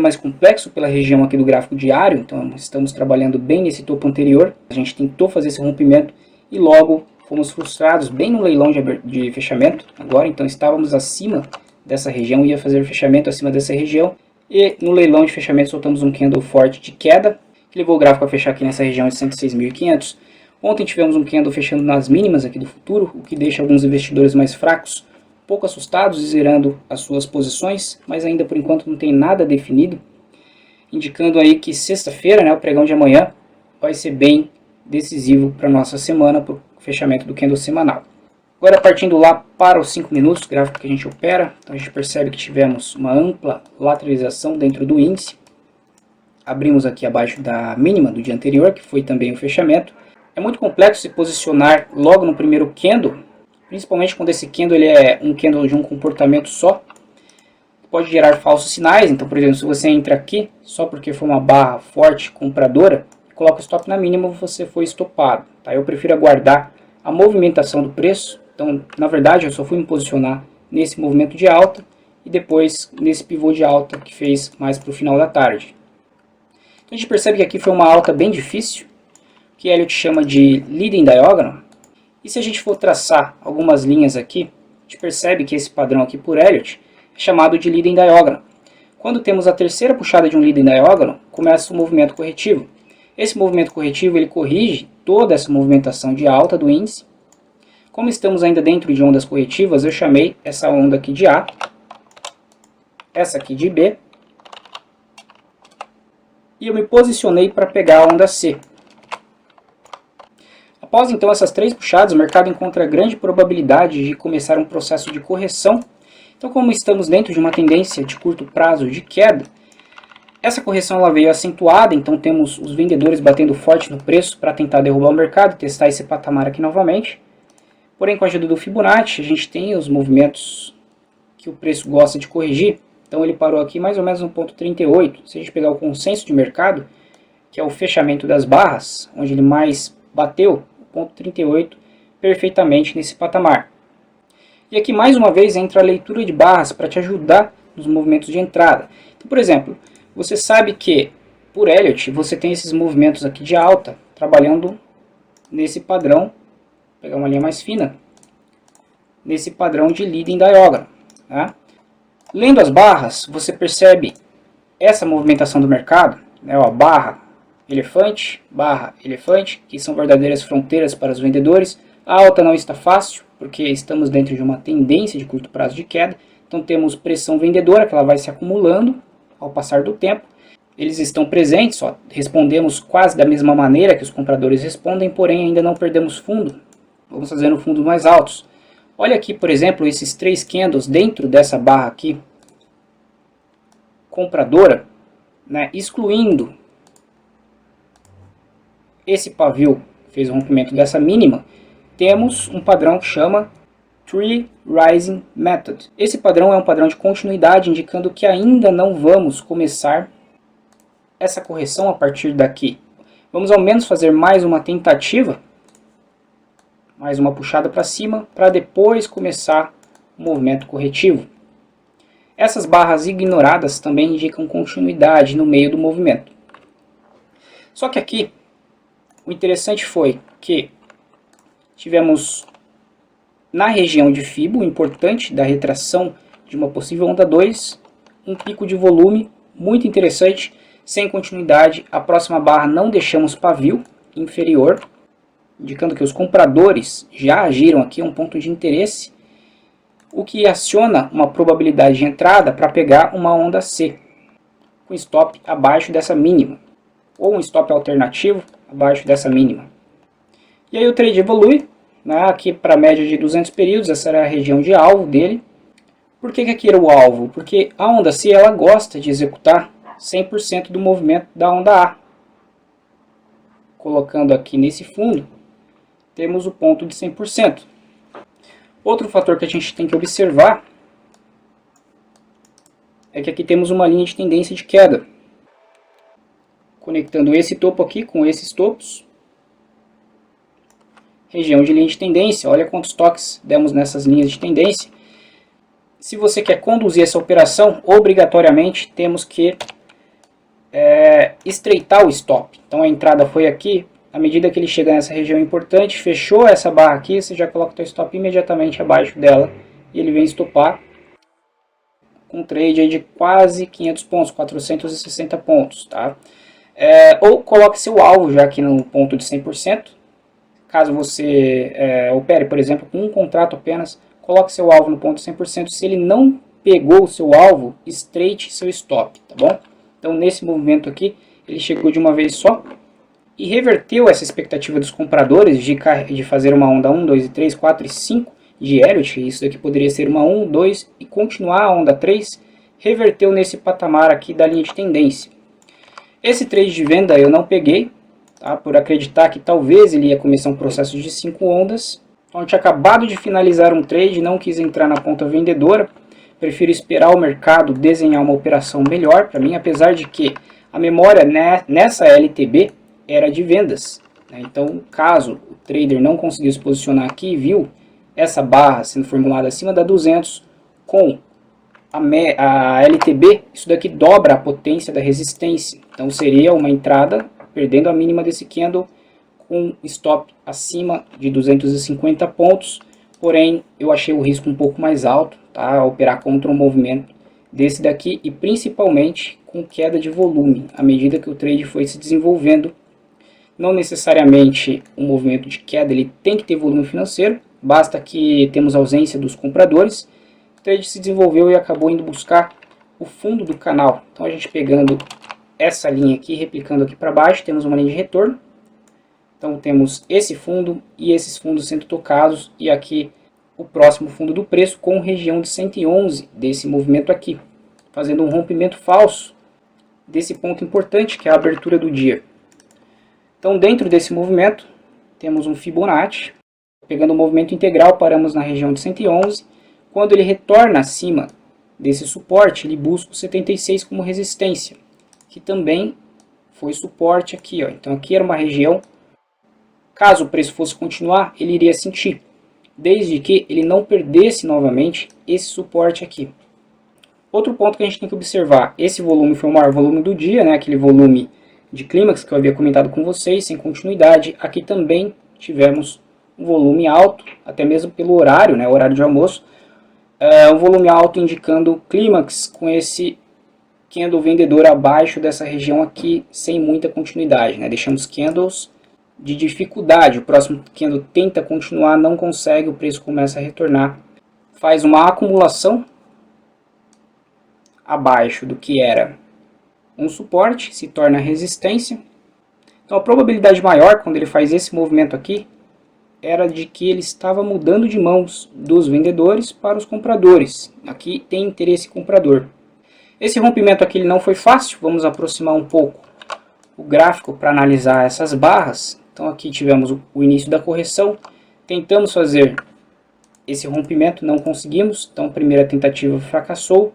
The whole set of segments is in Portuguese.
mais complexo pela região aqui do gráfico diário, então estamos trabalhando bem nesse topo anterior. A gente tentou fazer esse rompimento e logo fomos frustrados bem no leilão de fechamento agora, então estávamos acima dessa região, ia fazer fechamento acima dessa região, e no leilão de fechamento soltamos um candle forte de queda, que levou o gráfico a fechar aqui nessa região de 106.500. Ontem tivemos um candle fechando nas mínimas aqui do futuro, o que deixa alguns investidores mais fracos, pouco assustados e zerando as suas posições, mas ainda por enquanto não tem nada definido, indicando aí que sexta-feira, né, o pregão de amanhã, vai ser bem decisivo para a nossa semana, para o fechamento do candle semanal. Agora partindo lá para os 5 minutos, gráfico que a gente opera, então a gente percebe que tivemos uma ampla lateralização dentro do índice, abrimos aqui abaixo da mínima do dia anterior, que foi também o fechamento. É muito complexo se posicionar logo no primeiro candle, principalmente quando esse candle ele é um candle de um comportamento só. Pode gerar falsos sinais, então por exemplo, se você entra aqui, só porque foi uma barra forte compradora, coloca o stop na mínima, você foi estopado. Tá? Eu prefiro aguardar a movimentação do preço, então na verdade eu só fui me posicionar nesse movimento de alta e depois nesse pivô de alta que fez mais para o final da tarde. Então a gente percebe que aqui foi uma alta bem difícil, que Elliott chama de leading diagram. E se a gente for traçar algumas linhas aqui, a gente percebe que esse padrão aqui por Elliott é chamado de leading diagram. Quando temos a terceira puxada de um leading diagram, começa o movimento corretivo. Esse movimento corretivo ele corrige toda essa movimentação de alta do índice. Como estamos ainda dentro de ondas corretivas, eu chamei essa onda aqui de A, essa aqui de B, e eu me posicionei para pegar a onda C. Após então essas três puxadas, o mercado encontra grande probabilidade de começar um processo de correção. Então, como estamos dentro de uma tendência de curto prazo de queda, essa correção ela veio acentuada, então temos os vendedores batendo forte no preço para tentar derrubar o mercado, testar esse patamar aqui novamente. Porém, com a ajuda do Fibonacci, a gente tem os movimentos que o preço gosta de corrigir. Então ele parou aqui mais ou menos no ponto 38. Se a gente pegar o consenso de mercado, que é o fechamento das barras, onde ele mais bateu, ponto 38, perfeitamente nesse patamar. E aqui mais uma vez entra a leitura de barras para te ajudar nos movimentos de entrada. Então, por exemplo, você sabe que por Elliott você tem esses movimentos aqui de alta, trabalhando nesse padrão, vou pegar uma linha mais fina, nesse padrão de leading diagram. Tá? Lendo as barras, você percebe essa movimentação do mercado, né, ó, barra, elefante, que são verdadeiras fronteiras para os vendedores. A alta não está fácil, porque estamos dentro de uma tendência de curto prazo de queda. Então temos pressão vendedora, que ela vai se acumulando ao passar do tempo. Eles estão presentes, ó, respondemos quase da mesma maneira que os compradores respondem, porém ainda não perdemos fundo. Vamos fazendo fundos mais altos. Olha aqui, por exemplo, esses três candles dentro dessa barra aqui, compradora, né, excluindo esse pavio que fez o rompimento dessa mínima, temos um padrão que chama Tree Rising Method. Esse padrão é um padrão de continuidade, indicando que ainda não vamos começar essa correção a partir daqui. Vamos ao menos fazer mais uma tentativa, mais uma puxada para cima, para depois começar o movimento corretivo. Essas barras ignoradas também indicam continuidade no meio do movimento. Só que aqui, o interessante foi que tivemos na região de Fibo, importante da retração de uma possível onda 2, um pico de volume muito interessante, sem continuidade. A próxima barra não deixamos pavio inferior, indicando que os compradores já agiram aqui, um ponto de interesse, o que aciona uma probabilidade de entrada para pegar uma onda C, com stop abaixo dessa mínima, ou um stop alternativo abaixo dessa mínima. E aí o trade evolui, né, aqui para a média de 200 períodos, essa era a região de alvo dele. Por que aqui era o alvo? Porque a onda C ela gosta de executar 100% do movimento da onda A. Colocando aqui nesse fundo, temos o ponto de 100%. Outro fator que a gente tem que observar é que aqui temos uma linha de tendência de queda, conectando esse topo aqui com esses topos. Região de linha de tendência, olha quantos toques demos nessas linhas de tendência. Se você quer conduzir essa operação, obrigatoriamente temos que estreitar o stop. Então a entrada foi aqui, à medida que ele chega nessa região importante, fechou essa barra aqui, você já coloca o seu stop imediatamente abaixo dela e ele vem estopar com um trade aí de quase 500 pontos, 460 pontos, tá? Ou coloque seu alvo já aqui no ponto de 100%, caso você opere, por exemplo, com um contrato apenas, coloque seu alvo no ponto de 100%, se ele não pegou o seu alvo, estreite seu stop, tá bom? Então nesse movimento aqui, ele chegou de uma vez só e reverteu essa expectativa dos compradores de fazer uma onda 1, 2 e 3, 4 e 5 de Elliott, isso daqui poderia ser uma 1, 2 e continuar a onda 3, reverteu nesse patamar aqui da linha de tendência. Esse trade de venda eu não peguei, tá, por acreditar que talvez ele ia começar um processo de 5 ondas. Então eu tinha acabado de finalizar um trade, não quis entrar na ponta vendedora, prefiro esperar o mercado desenhar uma operação melhor para mim, apesar de que a memória nessa LTB era de vendas, né? Então caso o trader não conseguiu se posicionar aqui e viu essa barra sendo formulada acima da 200 com a LTB, isso daqui dobra a potência da resistência. Então seria uma entrada perdendo a mínima desse candle com stop acima de 250 pontos. Porém, eu achei o risco um pouco mais alto, tá? Operar contra um movimento desse daqui e principalmente com queda de volume. À medida que o trade foi se desenvolvendo, não necessariamente um movimento de queda ele tem que ter volume financeiro, basta que temos ausência dos compradores. O trade se desenvolveu e acabou indo buscar o fundo do canal. Então a gente pegando essa linha aqui, replicando aqui para baixo, temos uma linha de retorno. Então temos esse fundo e esses fundos sendo tocados e aqui o próximo fundo do preço com região de 111 desse movimento aqui, fazendo um rompimento falso desse ponto importante que é a abertura do dia. Então dentro desse movimento temos um Fibonacci, pegando o movimento integral paramos na região de 111, quando ele retorna acima desse suporte ele busca o 76 como resistência, que também foi suporte aqui, ó. Então aqui era uma região, caso o preço fosse continuar, ele iria sentir, desde que ele não perdesse novamente esse suporte aqui. Outro ponto que a gente tem que observar, esse volume foi o maior volume do dia, né? Aquele volume de clímax que eu havia comentado com vocês, sem continuidade. Aqui também tivemos um volume alto, até mesmo pelo horário, né? Horário de almoço. Um volume alto indicando clímax com esse candle vendedor abaixo dessa região aqui, sem muita continuidade, né? Deixamos candles de dificuldade, o próximo candle tenta continuar, não consegue, o preço começa a retornar, faz uma acumulação abaixo do que era um suporte, se torna resistência. Então a probabilidade maior quando ele faz esse movimento aqui era de que ele estava mudando de mãos dos vendedores para os compradores. Aqui tem interesse comprador. Esse rompimento aqui ele não foi fácil, vamos aproximar um pouco o gráfico para analisar essas barras. Então aqui tivemos o início da correção, tentamos fazer esse rompimento, não conseguimos, então a primeira tentativa fracassou,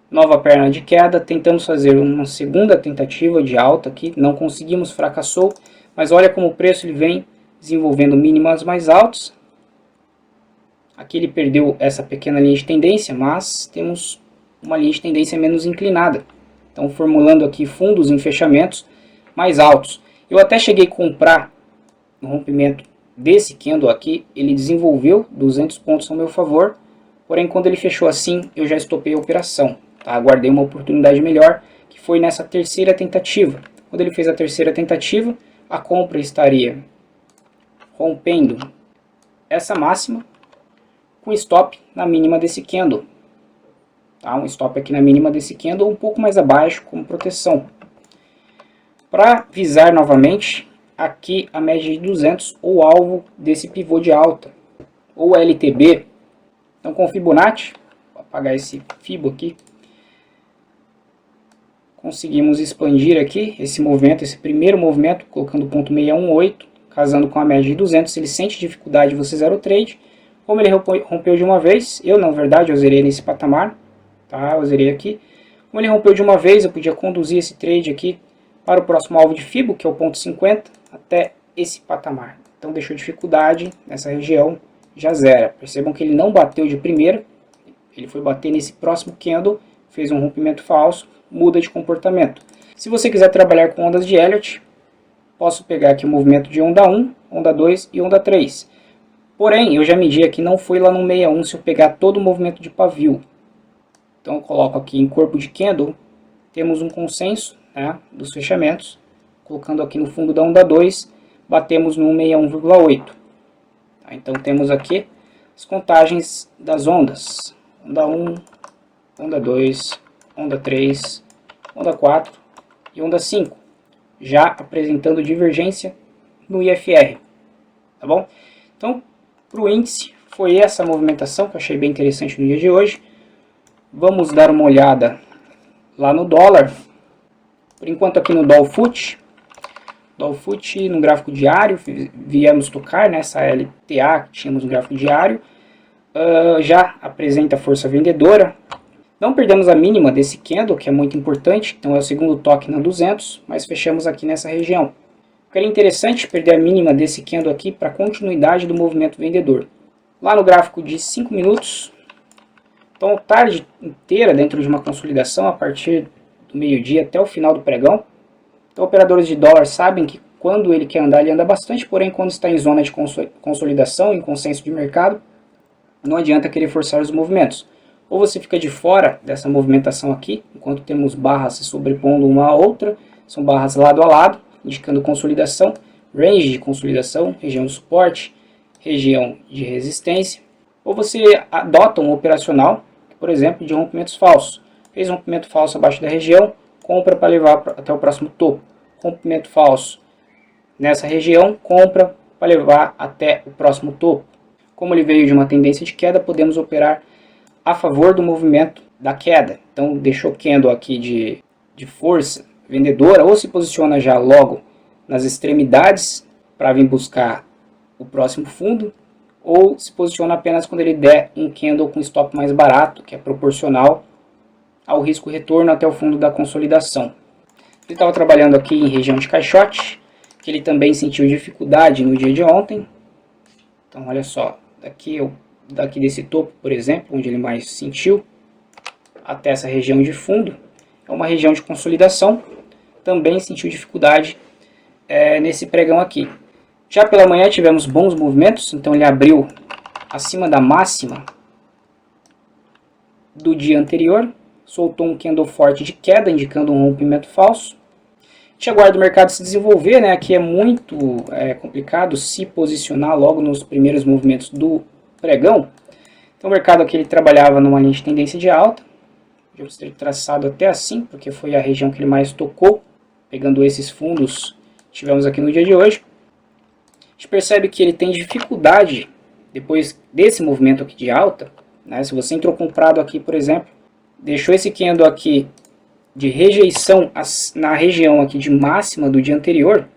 nova perna de queda, tentamos fazer uma segunda tentativa de alta aqui, não conseguimos, fracassou, mas olha como o preço ele vem desenvolvendo mínimas mais altos. Aqui ele perdeu essa pequena linha de tendência, mas temos uma linha de tendência menos inclinada, então formulando aqui fundos em fechamentos mais altos. Eu até cheguei a comprar no rompimento desse candle aqui, ele desenvolveu 200 pontos ao meu favor, porém quando ele fechou assim, eu já estopei a operação, tá? Aguardei uma oportunidade melhor, que foi nessa terceira tentativa. Quando ele fez a terceira tentativa, a compra estaria rompendo essa máxima, com stop na mínima desse candle, tá? Um stop aqui na mínima desse candle, um pouco mais abaixo como proteção. Para visar novamente aqui a média de 200 ou alvo desse pivô de alta, ou LTB. Então com o Fibonacci, vou apagar esse Fibo aqui, conseguimos expandir aqui esse movimento, esse primeiro movimento, colocando o ponto 618, casando com a média de 200, se ele sente dificuldade você zera o trade. Como ele rompeu de uma vez, eu na verdade eu zerei nesse patamar, tá? Eu zerei aqui. Como ele rompeu de uma vez, eu podia conduzir esse trade aqui para o próximo alvo de Fibo, que é o ponto 50, até esse patamar. Então deixou dificuldade nessa região, já zera. Percebam que ele não bateu de primeira, ele foi bater nesse próximo candle, fez um rompimento falso, muda de comportamento. Se você quiser trabalhar com ondas de Elliott, posso pegar aqui o movimento de onda 1, onda 2 e onda 3. Porém, eu já medi aqui, não foi lá no 61 se eu pegar todo o movimento de pavio. Então eu coloco aqui em corpo de candle, temos um consenso, né, dos fechamentos. Colocando aqui no fundo da onda 2, batemos no 161,8. Tá, então temos aqui as contagens das ondas. Onda 1, onda 2, onda 3, onda 4 e onda 5. Já apresentando divergência no IFR. Tá bom? Então, para o índice, foi essa movimentação que eu achei bem interessante no dia de hoje. Vamos dar uma olhada lá no dólar. Por enquanto aqui no Dow Foot no gráfico diário, viemos tocar nessa LTA que tínhamos no gráfico diário. Já apresenta força vendedora. Não perdemos a mínima desse candle, que é muito importante, então é o segundo toque na 200, mas fechamos aqui nessa região. Seria interessante perder a mínima desse candle aqui para a continuidade do movimento vendedor. Lá no gráfico de 5 minutos, então a tarde inteira dentro de uma consolidação a partir do meio-dia até o final do pregão. Então operadores de dólar sabem que quando ele quer andar, ele anda bastante, porém quando está em zona de consolidação, em consenso de mercado, não adianta querer forçar os movimentos. Ou você fica de fora dessa movimentação aqui, enquanto temos barras se sobrepondo uma à outra, são barras lado a lado, indicando consolidação, range de consolidação, região de suporte, região de resistência. Ou você adota um operacional, por exemplo, de rompimentos falsos. Fez um rompimento falso abaixo da região, compra para levar até o próximo topo. Rompimento falso nessa região, compra para levar até o próximo topo. Como ele veio de uma tendência de queda, podemos operar a favor do movimento da queda. Então deixou candle aqui de força vendedora, ou se posiciona já logo nas extremidades para vir buscar o próximo fundo, ou se posiciona apenas quando ele der um candle com stop mais barato, que é proporcional ao risco retorno até o fundo da consolidação. Ele estava trabalhando aqui em região de caixote, que ele também sentiu dificuldade no dia de ontem. Então olha só, daqui desse topo, por exemplo, onde ele mais sentiu, até essa região de fundo, é uma região de consolidação, também sentiu dificuldade nesse pregão aqui. Já pela manhã tivemos bons movimentos, então ele abriu acima da máxima do dia anterior, soltou um candle forte de queda, indicando um rompimento falso. A gente aguarda o mercado se desenvolver, né? Aqui é muito complicado se posicionar logo nos primeiros movimentos do pregão. Então o mercado aqui ele trabalhava numa linha de tendência de alta. Vamos ter traçado até assim, porque foi a região que ele mais tocou, pegando esses fundos que tivemos aqui no dia de hoje. A gente percebe que ele tem dificuldade, depois desse movimento aqui de alta, né? Se você entrou comprado aqui, por exemplo, deixou esse candle aqui de rejeição na região aqui de máxima do dia anterior,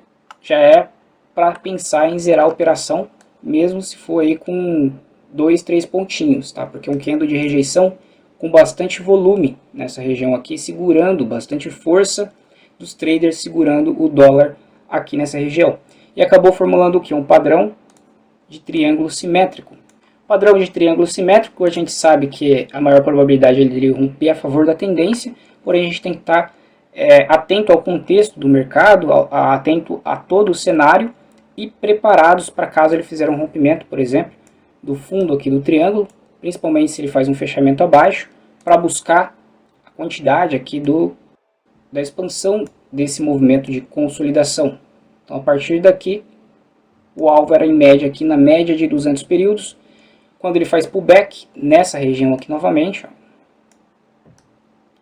já é para pensar em zerar a operação, mesmo se for aí com 2, 3 pontinhos, tá? Porque um candle de rejeição com bastante volume nessa região aqui, segurando bastante força dos traders, segurando o dólar aqui nessa região. E acabou formulando o que? Um padrão de triângulo simétrico. Padrão de triângulo simétrico, a gente sabe que a maior probabilidade é ele romper a favor da tendência, porém a gente tem que estar atento ao contexto do mercado, atento a todo o cenário e preparados para caso ele fizer um rompimento, por exemplo, do fundo aqui do triângulo, principalmente se ele faz um fechamento abaixo, para buscar a quantidade aqui da expansão desse movimento de consolidação. Então a partir daqui, o alvo era em média aqui na média de 200 períodos. Quando ele faz pullback nessa região aqui novamente, ó,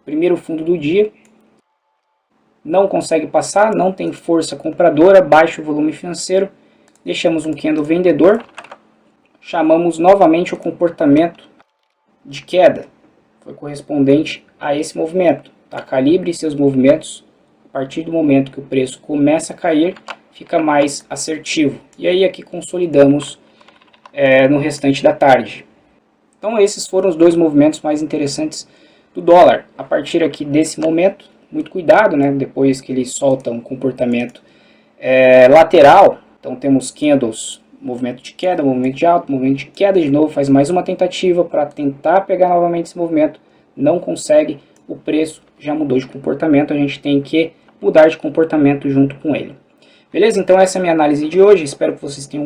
primeiro fundo do dia, não consegue passar, não tem força compradora, baixo volume financeiro, deixamos um candle vendedor, chamamos novamente o comportamento de queda, foi correspondente a esse movimento. Tá? Calibre seus movimentos, a partir do momento que o preço começa a cair, fica mais assertivo. E aí aqui consolidamos no restante da tarde. Então esses foram os dois movimentos mais interessantes do dólar. A partir aqui desse momento, muito cuidado, né? Depois que ele solta um comportamento lateral, então temos candles, movimento de queda, movimento de alta, movimento de queda de novo, faz mais uma tentativa para tentar pegar novamente esse movimento, não consegue, o preço já mudou de comportamento, a gente tem que mudar de comportamento junto com ele. Beleza? Então essa é a minha análise de hoje, espero que vocês tenham